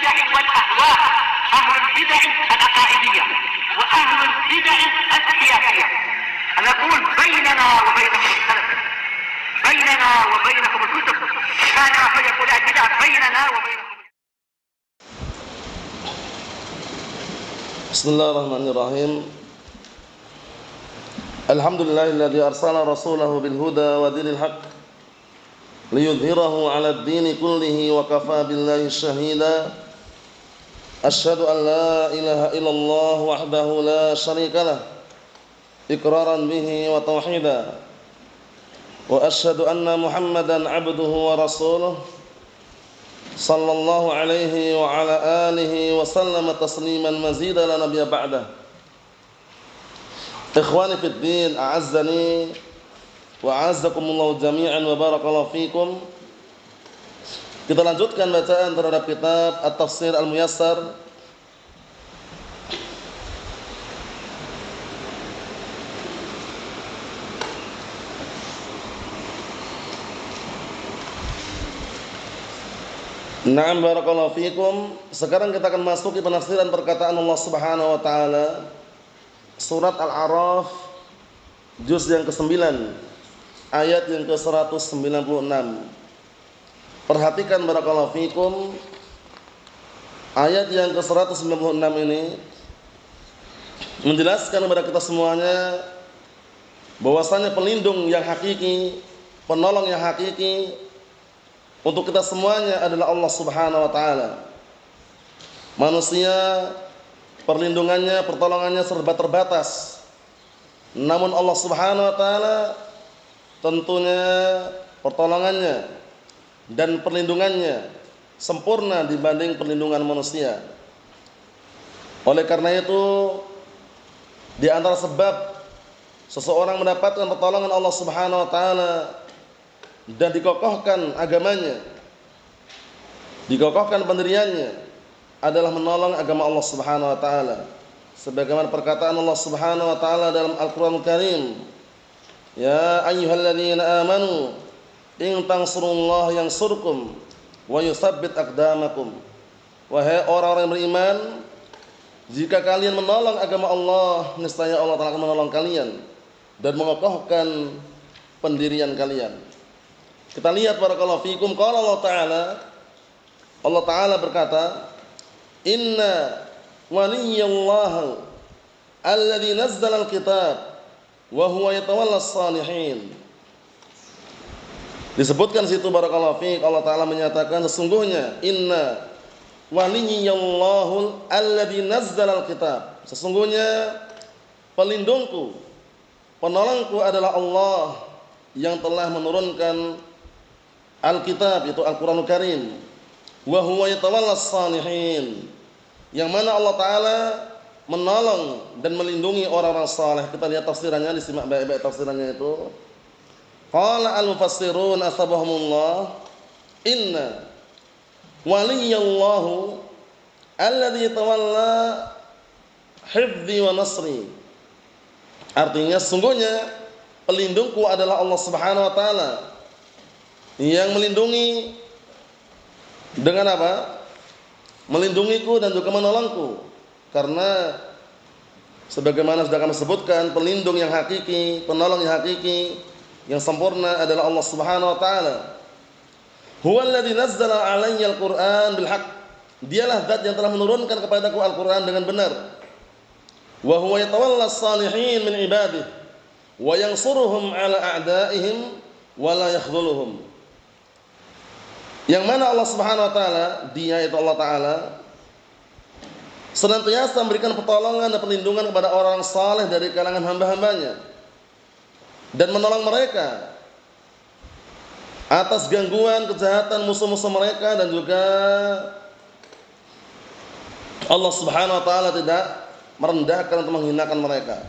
البدع والأهواء، أهل البدع العقائدية وأهل البدع السياسية. نقول بيننا وبينكم السلف، بيننا وبينكم الكتب، كان فيقول البدع بيننا وبينكم. بسم الله الرحمن الرحيم. الحمد لله الذي أرسل رسوله بالهدى ودين الحق ليظهره على الدين كله وكفى بالله شهيدا. أشهد أن لا إله إلا الله وحده لا شريك له إقرارا به وتوحيدا، وأشهد أن محمدا عبده ورسوله صلى الله عليه وعلى آله وسلم تسليما مزيدا لا نبي بعده. Ikhwani fid din, a'azzani wa a'azzakumullahu jami'an wa barakallahu fikum. Kita lanjutkan bacaan terhadap kitab At-Tafsir Al-Muyassar Na'am barakallahu fikum. Sekarang kita akan masuk ke penafsiran perkataan Allah Subhanahu wa taala surat Al-A'raf juz yang ke-9 ayat yang ke-196. Perhatikan barakallahu fikum, ayat yang ke-196 ini menjelaskan kepada kita semuanya bahwasanya pelindung yang hakiki, penolong yang hakiki untuk kita semuanya adalah Allah Subhanahu wa taala. Manusia perlindungannya, pertolongannya serba terbatas. Namun Allah Subhanahu wa taala tentunya pertolongannya dan perlindungannya sempurna dibanding perlindungan manusia. Oleh karena itu, di antara sebab seseorang mendapatkan pertolongan Allah Subhanahu wa taala dan dikokohkan agamanya, dikokohkan pendiriannya, adalah menolong agama Allah Subhanahu wa taala. Sebagaimana perkataan Allah Subhanahu wa taala dalam Al-Qur'anul Karim, "Ya ayyuhalladzina amanu in tansurullaha yansurkum wa yutsabbit aqdamakum." Wahai orang-orang yang beriman, jika kalian menolong agama Allah, niscaya Allah Ta'ala akan menolong kalian dan mengokohkan pendirian kalian. Kita lihat barakallahu fikum, qala Allah Ta'ala berkata, "Inna waliyallahu alladzi nazzala al-kitab wa huwa yatawallas salihin." Disebutkan situ barakallahu fiik, Allah Ta'ala menyatakan sesungguhnya inna waliyallahu alladzi nazzala al-kitab, sesungguhnya pelindungku, penolongku adalah Allah yang telah menurunkan Al-Kitab, itu Al-Qur'anul Karim. Wa huwa yatawallas salihin, yang mana Allah Ta'ala menolong dan melindungi orang-orang saleh. Kita lihat tafsirannya, disimak baik-baik tafsirannya itu. Qala al-mufassirun asbahumullah, inna waliyallahu alladzi tawalla hifdzi wa nasri. Artinya sungguhnya pelindungku adalah Allah Subhanahu wa taala yang melindungi dengan apa? Melindungiku dan juga menolongku. Karena sebagaimana sudah kami sebutkan, pelindung yang hakiki, penolong yang hakiki, yang sempurna adalah Allah Subhanahu wa taala. Huwallazi nazzala 'alayya al-Qur'an bil haqq. Dialah zat yang telah menurunkan kepadaku Al-Qur'an dengan benar. Wa huwa yatawallas salihin min ibadihi wa yansuruhum 'ala a'da'ihim wa la yakhdhuluhum. Yang mana Allah Subhanahu wa taala, Dia itu Allah Ta'ala senantiasa memberikan pertolongan dan perlindungan kepada orang saleh dari kalangan hamba-hambanya dan menolong mereka atas gangguan, kejahatan musuh-musuh mereka, dan juga Allah Subhanahu wa taala tidak merendahkan atau menghinakan mereka.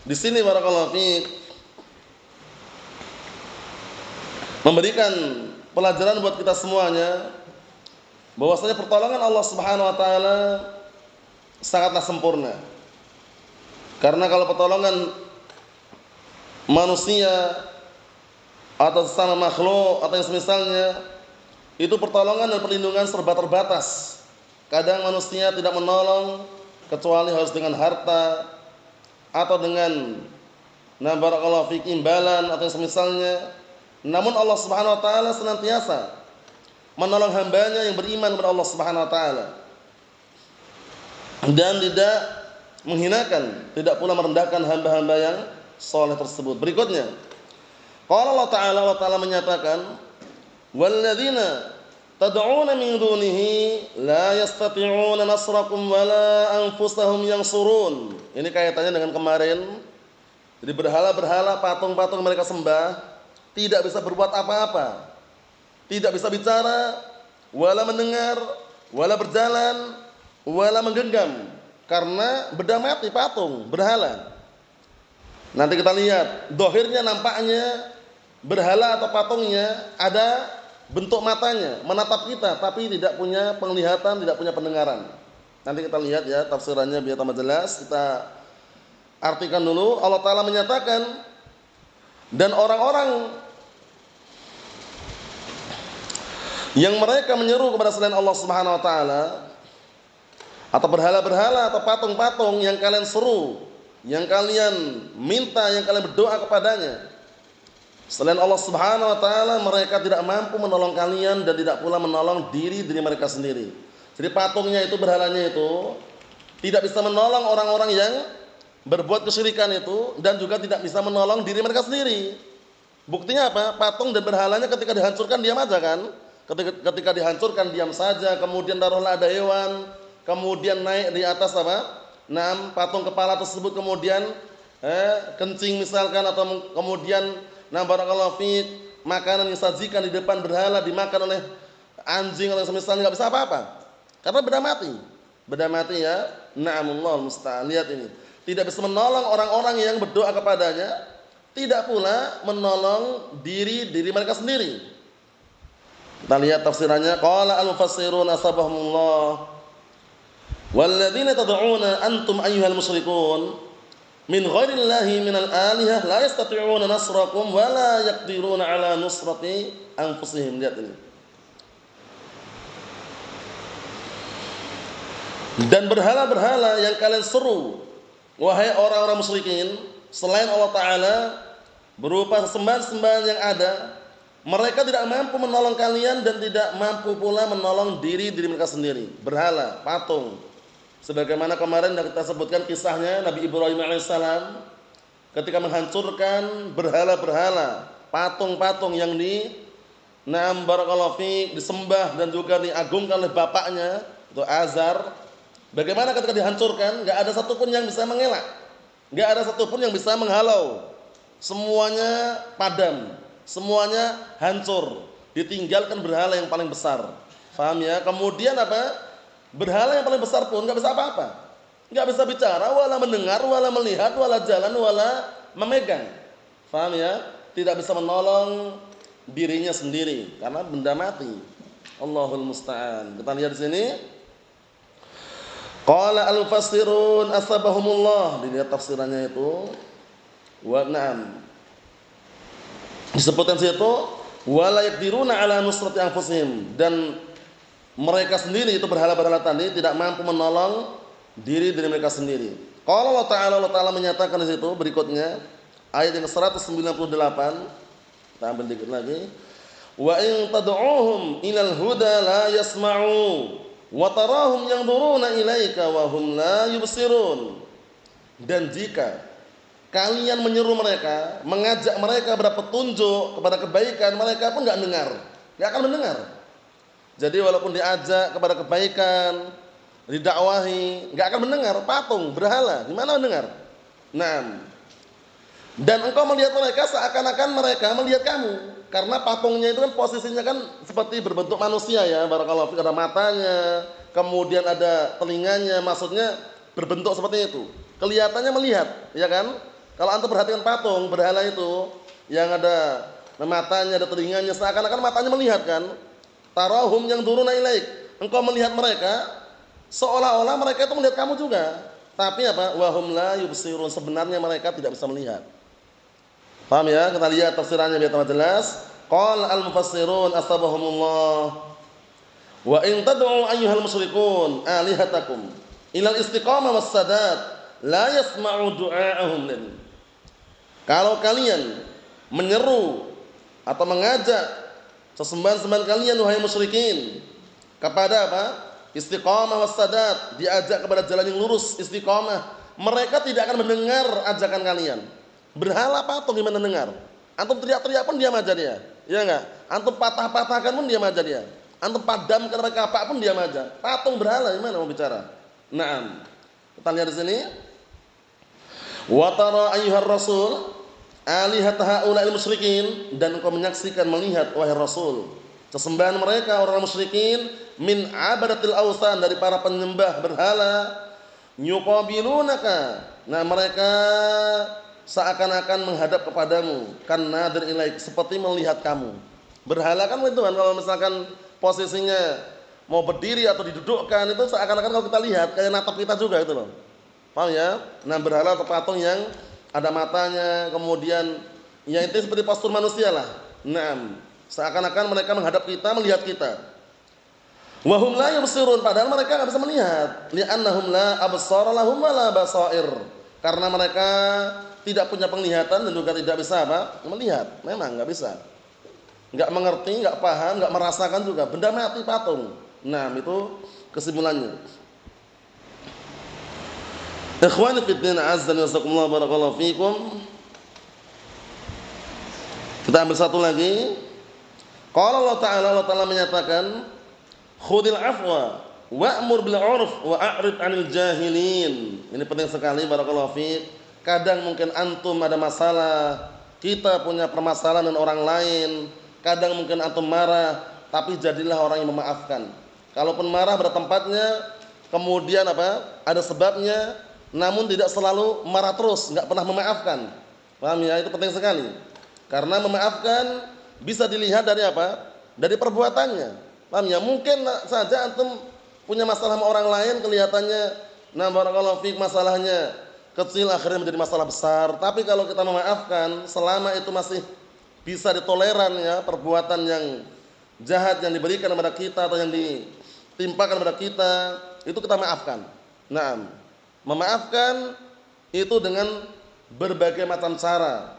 Di sini barakallahu fiik memberikan pelajaran buat kita semuanya bahwasanya pertolongan Allah Subhanahu wa taala sangatlah sempurna. Karena kalau pertolongan manusia atau sesama makhluk atau yang semisalnya, itu pertolongan dan perlindungan serba terbatas. Kadang manusia tidak menolong kecuali harus dengan harta atau dengan barakallahu fik imbalan atau semisalnya. Namun Allah Subhanahu wa taala senantiasa menolong hambanya yang beriman kepada Allah Subhanahu wa taala dan tidak menghinakan, tidak pula merendahkan hamba-hamba yang saleh tersebut. Berikutnya, qala Allah taala menyatakan, walladzina tad'una min dunihi la yastati'una nasrakum wala anfusahum yansurun. Ini kaitannya dengan kemarin. Jadi berhala-berhala, patung-patung mereka sembah tidak bisa berbuat apa-apa, tidak bisa bicara, wala mendengar, wala berjalan, wala menggenggam, karena benda mati patung, berhala. Nanti kita lihat, dohirnya nampaknya berhala atau patungnya ada bentuk matanya, menatap kita, tapi tidak punya penglihatan, tidak punya pendengaran. Nanti kita lihat ya tafsirannya biar tambah jelas. Kita artikan dulu. Allah Ta'ala menyatakan, dan orang-orang yang mereka menyeru kepada selain Allah Subhanahu wa taala atau berhala-berhala atau patung-patung yang kalian seru, yang kalian minta, yang kalian berdoa kepadanya selain Allah Subhanahu wa taala, mereka tidak mampu menolong kalian dan tidak pula menolong diri mereka sendiri. Jadi patungnya itu, berhalanya itu tidak bisa menolong orang-orang yang berbuat kesyirikan itu dan juga tidak bisa menolong diri mereka sendiri. Buktinya apa? Patung dan berhalanya ketika dihancurkan diam aja kan? Ketika dihancurkan diam saja, kemudian taruhlah ada hewan, kemudian naik di atas apa? Patung kepala tersebut, kemudian kencing misalkan, atau kemudian barakallahu fiik, makanan yang disajikan di depan berhala dimakan oleh anjing atau semisalnya, enggak bisa apa-apa. Karena benda mati ya. Na'amullah musta'an. Lihat ini. Tidak bisa menolong orang-orang yang berdoa kepadanya, tidak pula menolong diri mereka sendiri. Kita lihat tafsirannya. Qala al-mufassirun asabahumullah, walladzina tad'una antum ayyuhal musyrikun min ghairillahi minal alihah la yastati'una nasrakum wa la yaqdiruna ala nusrati anfusihim. Lihat ini. Dan berhala-berhala yang kalian seru, wahai orang-orang musyrikin, selain Allah Ta'ala, berupa sembahan-sembahan yang ada, mereka tidak mampu menolong kalian dan tidak mampu pula menolong diri mereka sendiri. Berhala, patung. Sebagaimana kemarin kita sebutkan kisahnya Nabi Ibrahim alaihissalam ketika menghancurkan berhala-berhala, patung-patung yang barakallahu fiik, disembah dan juga diagungkan oleh bapaknya, itu Azar. Bagaimana ketika dihancurkan, enggak ada satupun yang bisa mengelak, enggak ada satupun yang bisa menghalau. Semuanya padam, semuanya hancur, ditinggalkan berhala yang paling besar. Paham ya? Kemudian apa? Berhala yang paling besar pun enggak bisa apa-apa. Enggak bisa bicara, wala mendengar, wala melihat, wala jalan, wala memegang. Paham ya? Tidak bisa menolong dirinya sendiri karena benda mati. Allahul musta'an. Kita lihat di sini. Qala al-mufassirun asabahumullah. Dilihat tafsirannya itu. Wa na'am. Disebutkan situ wala yaqdiruna ala nusrati anfusihim, dan mereka sendiri itu berhala-berhala tadi tidak mampu menolong diri mereka sendiri. Qala Allah Ta'ala menyatakan di situ berikutnya ayat yang 198. Kita ambil dikit lagi. Wa in tad'uuhum ilal huda la yasma'u wa tarahum yanzuruna ilaika wa hum la yubsirun. Dan jika kalian menyeru mereka, mengajak mereka kepada petunjuk, kepada kebaikan, mereka pun enggak dengar, enggak akan mendengar. Jadi walaupun diajak kepada kebaikan, didakwahi, enggak akan mendengar. Patung, berhala, gimana mendengar? Nah, dan engkau melihat mereka seakan-akan mereka melihat kamu, karena patungnya itu kan posisinya kan seperti berbentuk manusia ya, barakallahu fiik, ada matanya, kemudian ada telinganya, maksudnya berbentuk seperti itu. Kelihatannya melihat, ya kan? Kalau antum perhatikan patung berhala itu yang ada matanya, ada telinganya, seakan-akan matanya melihat kan? Tarahum yang duruna ilaik. Engkau melihat mereka seolah-olah mereka itu melihat kamu juga. Tapi apa? Wahum la yubsirun. Sebenarnya mereka tidak bisa melihat. Paham ya? Kita lihat tafsirannya biar tambah jelas. Qala al-mufassirun asabahumullah. Wa in tad'u ayyuhal musyrikun alihatakum ilal istiqamah was sadat la yasma'u du'aahum. Kalau kalian menyeru atau mengajak sesembahan-sembahan kalian wahai musyrikin kepada apa? Istiqamah was sadat, diajak kepada jalan yang lurus, istiqamah, mereka tidak akan mendengar ajakan kalian. Berhala patung gimana dengar? Antum teriak-teriak pun diam aja dia. Ya enggak? Antum patah-patahkan pun diam aja dia. Antum padamkan mereka apa pun diam aja. Patung berhala gimana mau bicara? Naam. Kita lihat di sini. Wa tara ayyuhar rasul alihat haula'il musyrikin, dan engkau menyaksikan melihat wahai Rasul sesembahan mereka orang musyrikin min abadatil awsan, dari para penyembah berhala, yuqabilunaka, nah mereka seakan-akan menghadap kepadamu, kan nadir ilaik, seperti melihat kamu. Berhala kan itu kan, kalau misalkan posisinya mau berdiri atau didudukkan itu seakan-akan kalau kita lihat kayak natap kita juga itu loh. Paham ya? Nah, berhala atau patung yang ada matanya, kemudian ya itu seperti postur manusia lah. Nah, seakan-akan mereka menghadap kita, melihat kita. Wa hum la yubsirun, padahal mereka enggak bisa melihat. Li'annahum la absara lahum wa la basair. Karena mereka tidak punya penglihatan dan juga tidak bisa apa? Melihat. Memang enggak bisa. Enggak mengerti, enggak paham, enggak merasakan juga. Benda mati patung. Nah, itu kesimpulannya. Ikhwani fi din, azza wa jalla, barakallahu fikum. Kita ambil satu lagi. Qala Allah Ta'ala menyatakan, khudil afwa wa'mur bil 'urf wa a'rid 'anil jahilin. Ini penting sekali, barakallahu fiik. Kadang mungkin antum ada masalah, kita punya permasalahan dengan orang lain. Kadang mungkin antum marah, tapi jadilah orang yang memaafkan. Kalaupun marah pada tempatnya, kemudian apa? Ada sebabnya, namun tidak selalu marah terus, enggak pernah memaafkan. Paham ya? Itu penting sekali. Karena memaafkan bisa dilihat dari apa? Dari perbuatannya. Paham ya? Mungkin saja antum punya masalah sama orang lain, kelihatannya nah barakallahu fiik masalahnya kecil, akhirnya menjadi masalah besar. Tapi kalau kita memaafkan, selama itu masih bisa ditoleran ya, perbuatan yang jahat yang diberikan kepada kita atau yang ditimpakan kepada kita, itu kita maafkan. Nah, memaafkan itu dengan berbagai macam cara.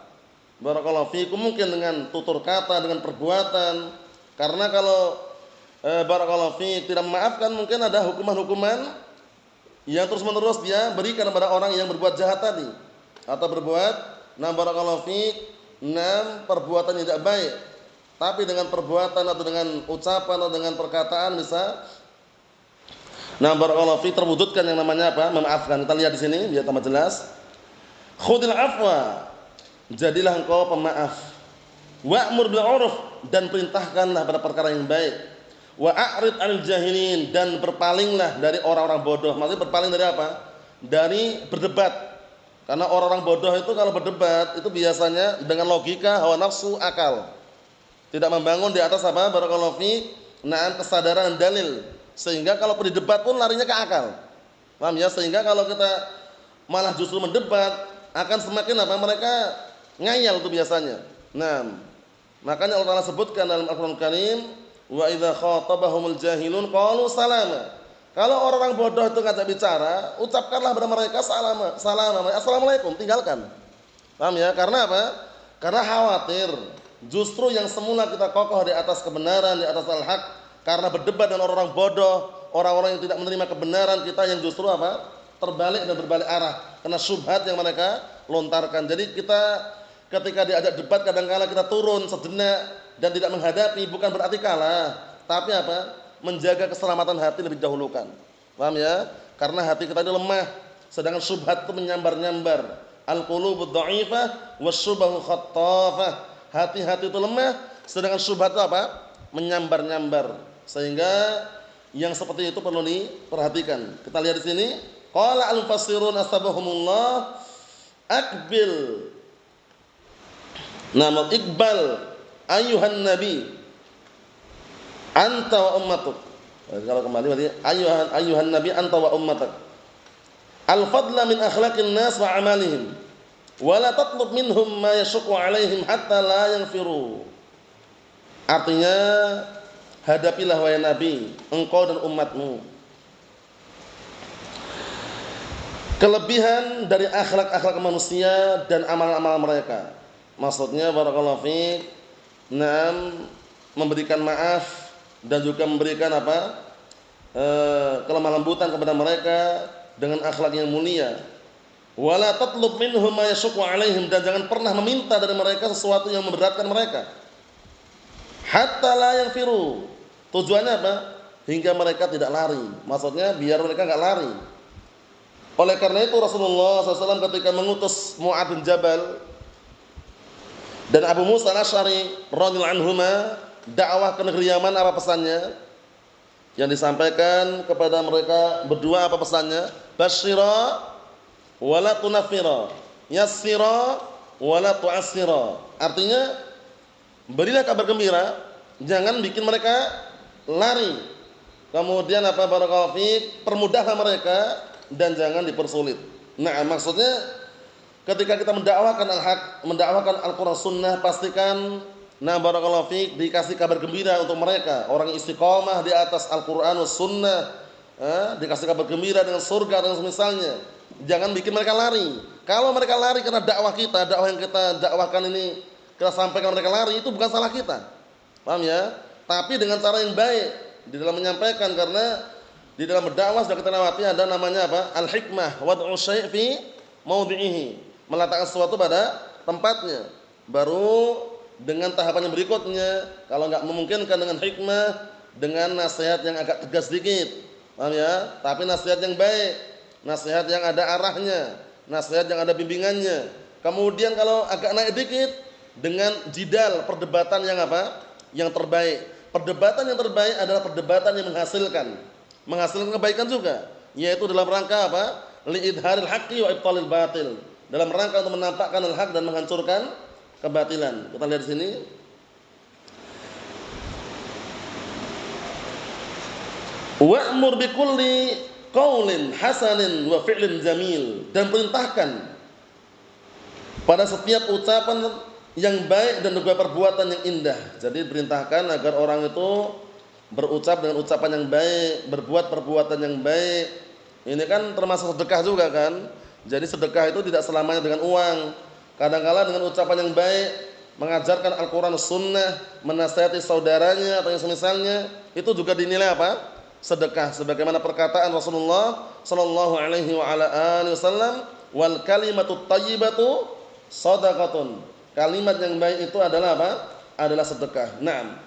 Barakallahu fiikum, mungkin dengan tutur kata, dengan perbuatan. Karena kalau barakallahu fiik tidak memaafkan, mungkin ada hukuman-hukuman yang terus-menerus dia berikan kepada orang yang berbuat jahat tadi, atau berbuat barakallahu fiik perbuatan yang tidak baik. Tapi dengan perbuatan atau dengan ucapan atau dengan perkataan bisa barakallahu fiik terwujudkan yang namanya apa? Memaafkan. Kita lihat di sini biar tambah jelas. Khudil afwa, jadilah engkau pemaaf. Wa'mur bil 'urf, dan perintahkanlah pada perkara yang baik. Wa a'rid 'anil jahilin, dan berpalinglah dari orang-orang bodoh. Maksudnya berpaling dari apa? Dari berdebat. Karena orang-orang bodoh itu kalau berdebat itu biasanya dengan logika, hawa nafsu, akal. Tidak membangun di atas apa? Barakallahu fiik, kesadaran dan dalil. Sehingga kalau berdebat pun larinya ke akal. Paham ya? Sehingga kalau kita malah justru mendebat, akan semakin apa? Mereka ngayal itu biasanya. Nah, makanya Allah Ta'ala sebutkan dalam Al-Qur'an Karim, wa idza khatabahumul jahilun qalu salama. Kalau orang-orang bodoh itu ngajak bicara, ucapkanlah kepada mereka salam, assalamualaikum, tinggalkan. Paham ya? Karena apa? Karena khawatir justru yang semula kita kokoh di atas kebenaran, di atas al-haq, karena berdebat dengan orang-orang bodoh, orang-orang yang tidak menerima kebenaran, kita yang justru apa? Terbalik dan berbalik arah karena syubhat yang mereka lontarkan. Jadi kita ketika diajak debat kadang-kala kita turun sejenak dan tidak menghadapi, bukan berarti kalah, tapi apa? Menjaga keselamatan hati lebih dahulukan. Paham ya? Karena hati kita itu lemah, sedangkan syubhat itu menyambar-nyambar. Al-qulubud dha'ifah wasyubahu khattafah. Hati-hati itu lemah, sedangkan syubhat itu apa? Menyambar-nyambar. Sehingga yang seperti itu perlu diperhatikan. Kita lihat di sini, qala al-mufassirun astabahumullah akbil. Nama iqbal ayuhan nabi anta wa ummatuk. Kalau kembali berarti ayuhan nabi anta wa ummatuk. Al-fadla min akhlaqin nas wa amalihim. Wa la tatlub minhum ma yashqu alaihim hatta la yanfiru. Artinya, hadapilah wahai Nabi, engkau dan umatmu, kelebihan dari akhlak-akhlak manusia dan amalan-amalan mereka. Maksudnya barakallahu fiik, memberikan maaf dan juga memberikan kelemah lembutan kepada mereka dengan akhlak yang mulia. Wala tatlub minhum ma yashqu alaihim, dan jangan pernah meminta dari mereka sesuatu yang memberatkan mereka. Hatta la yanfiru. Tujuannya apa? Hingga mereka tidak lari. Maksudnya biar mereka enggak lari. Oleh karena itu Rasulullah SAW ketika mengutus Mu'adz bin Jabal dan Abu Musa al-Asy'ari radhiyallahu anhuma dakwah ke negeri Yaman, apa pesannya? Yang disampaikan kepada mereka berdua apa pesannya? Basyira wala tunafira, yassira wala tu'assira. Artinya berilah kabar gembira, jangan bikin mereka lari. Kemudian barakallahu fiik, permudahlah mereka dan jangan dipersulit. Nah, maksudnya ketika kita mendakwakan al-haq, mendakwakan Al-Qur'an Sunnah, pastikan barakallahu fiik dikasih kabar gembira untuk mereka, orang istiqomah di atas Al-Qur'an was Sunnah, dikasih kabar gembira dengan surga dan semisalnya. Jangan bikin mereka lari. Kalau mereka lari karena dakwah kita, dakwah yang kita dakwahkan ini kita sampaikan mereka lari, itu bukan salah kita. Paham ya? Tapi dengan cara yang baik di dalam menyampaikan, karena di dalam berdakwah sudah kita lewati ada namanya al-hikmah wad'u syai' fi mawdi'ihi, meletakkan sesuatu pada tempatnya. Baru dengan tahapan yang berikutnya, kalau enggak memungkinkan dengan hikmah, dengan nasihat yang agak tegas sedikit. Paham ya? Tapi nasihat yang baik, nasihat yang ada arahnya, nasihat yang ada bimbingannya. Kemudian kalau agak naik dikit, dengan jidal, perdebatan yang yang terbaik. Perdebatan yang terbaik adalah perdebatan yang menghasilkan kebaikan juga, yaitu dalam rangka li'idharil haqqi wa ibtalil batil, dalam rangka untuk menampakkan al-haq dan menghancurkan kebatilan. Kita lihat di sini. Wa'mur bikulli qaulin hasanin wa fi'lin jamil, dan perintahkan pada setiap ucapan yang baik dan juga perbuatan yang indah. Jadi perintahkan agar orang itu berucap dengan ucapan yang baik, berbuat perbuatan yang baik. Ini kan termasuk sedekah juga kan. Jadi sedekah itu tidak selamanya dengan uang. Kadang-kala dengan ucapan yang baik, mengajarkan Al-Qur'an Sunnah, menasihati saudaranya atau yang semisalnya, itu juga dinilai sedekah. Sebagaimana perkataan Rasulullah sallallahu alaihi wa ala alihi wasallam, wal kalimatut thayyibatu shadaqatun. Kalimat yang baik itu adalah adalah sedekah. Naam.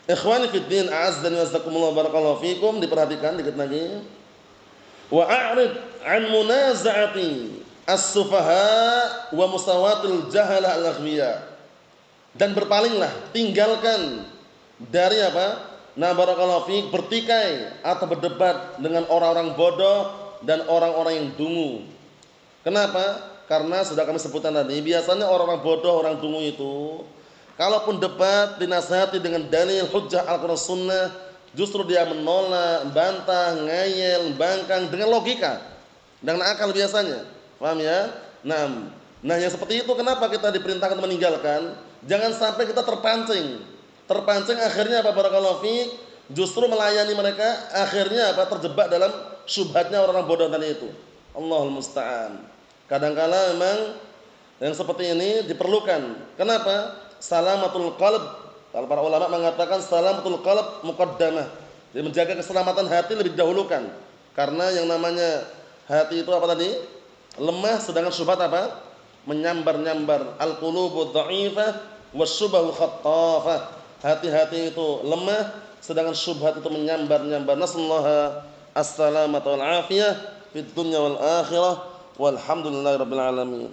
Ikhwani fid din, a'azzani wa jazzakumullah, barakallahu fikum. Diperhatikan dikit lagi. Wa a'rid an munaza'ati as-sufaha wa musawatil jahala al-aghwiya. Dan berpalinglah, tinggalkan dari barakallahu fiik, bertikai atau berdebat dengan orang-orang bodoh dan orang-orang yang dungu. Kenapa? Karena sudah kami sebutkan tadi, biasanya orang-orang bodoh, orang dungu itu, kalaupun debat dinasihati dengan dalil hujjah Al-Qur'an Sunnah, justru dia menolak, bantah, ngeyel, bangkang dengan logika, dengan akal biasanya. Paham ya? Nah yang seperti itu kenapa kita diperintahkan meninggalkan? Jangan sampai kita terpancing akhirnya barakallahu fiik, justru melayani mereka, akhirnya terjebak dalam syubhatnya orang-orang bodoh tadi itu. Allahul musta'an. Kadang-kala memang yang seperti ini diperlukan. Kenapa? Salamatul qalb. Kalau para ulama mengatakan salamatul qalb muqaddamah. Jadi menjaga keselamatan hati lebih didahulukan. Karena yang namanya hati itu tadi? Lemah, sedangkan syubhat menyambar-nyambar. Al-qulubu dha'ifah wasyubahu khattafah. Hati-hati itu lemah, sedangkan syubhat itu menyambar-nyambar. Nasallaha as-salamata wal afiyah fid dunya wal akhirah. Walhamdulillahirabbil alamin.